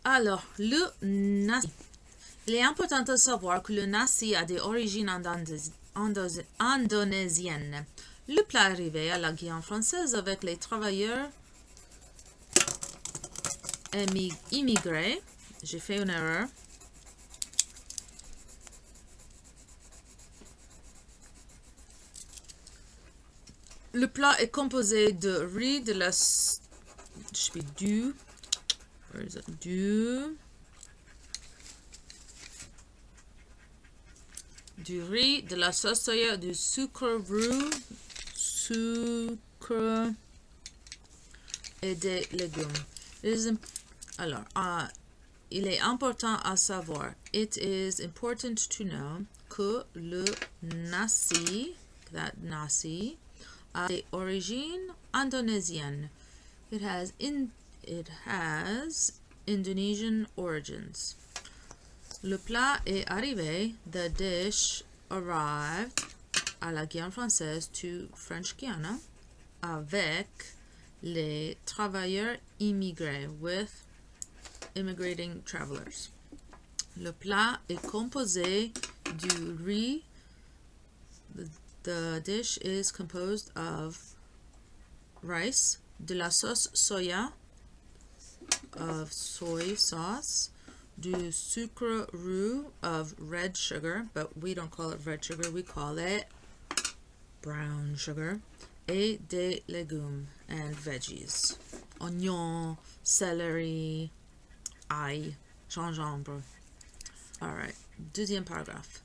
Alors, le Nassi. Il est important de savoir que le Nassi a des origines indonésiennes. Le plat est arrivé à la Guyane française avec les travailleurs immigrés. J'ai fait une erreur. Le plat est composé de riz, de la... du riz, de la sauce soya, du sucre roux, et des légumes. Alors, il est important à savoir, it is important to know, que le nasi, a des origines indonésiennes. It has Indonesian origins. Le plat est arrivé, the dish arrived à la Guyane française, to French Guiana, avec les travailleurs immigrés, with immigrating travelers. Le plat est composé du riz. The dish is composed of rice, de la sauce soya, of soy sauce, du sucre roux, of red sugar, but we don't call it red sugar, we call it brown sugar, et des légumes and veggies, oignons, céleri, ail, gingembre. Alright, deuxième paragraphe.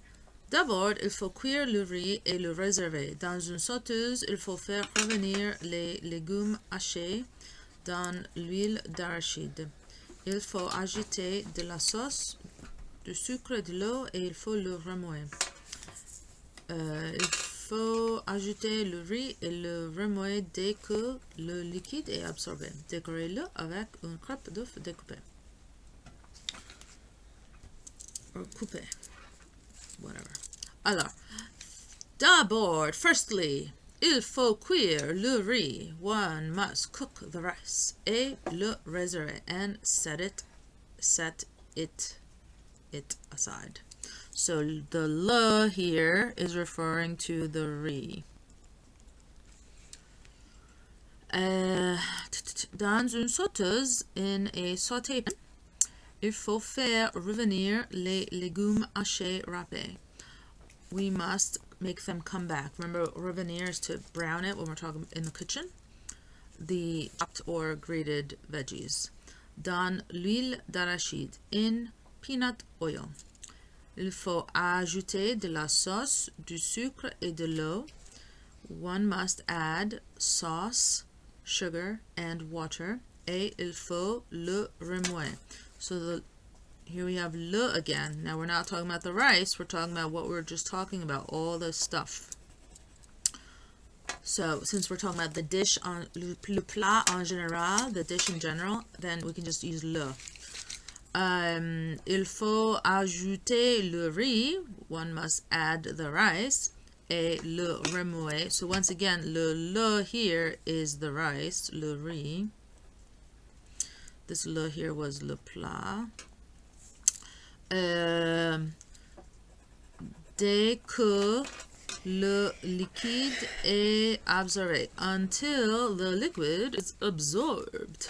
D'abord, il faut cuire le riz et le réserver. Dans une sauteuse, il faut faire revenir les légumes hachés dans l'huile d'arachide. Il faut ajouter de la sauce, du sucre et de l'eau et il faut le remuer. Il faut ajouter le riz et le remuer dès que le liquide est absorbé. Décorez-le avec une crêpe d'œuf découpée. Ou coupée. Whatever. Alors, d'abord, firstly, il faut cuire le riz. One must cook the rice. Et le réserver and set it aside. So the le here is referring to the riz. Dans une sauteuse, in a sauté pan, il faut faire revenir les légumes hachés râpés. We must make them come back. Remember, revenir is to brown it when we're talking in the kitchen. The chopped or grated veggies. Dans l'huile d'arachide, in peanut oil. Il faut ajouter de la sauce, du sucre et de l'eau. One must add sauce, sugar, and water. Et il faut le remuer. So here we have le again. Now we're not talking about the rice, we're talking about what we were just talking about, all this stuff. So since we're talking about the dish, le plat en général, the dish in general, then we can just use le. Il faut ajouter le riz, one must add the rice, et le remuer. So once again, le here is the rice, le riz. This le here was le plat. Dès que le liquide est absorbé, until the liquid is absorbed.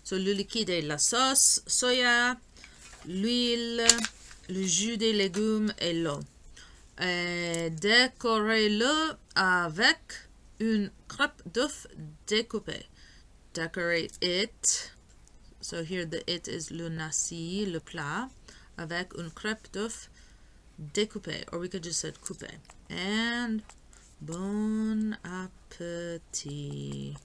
So le liquide est la sauce soya, l'huile, le jus des légumes et l'eau. Décorez-le avec une crêpe d'œuf découpée. Decorate it. So here the it is le nasi, le plat, avec une crêpe d'œuf découpée, or we could just say coupée. And bon appétit.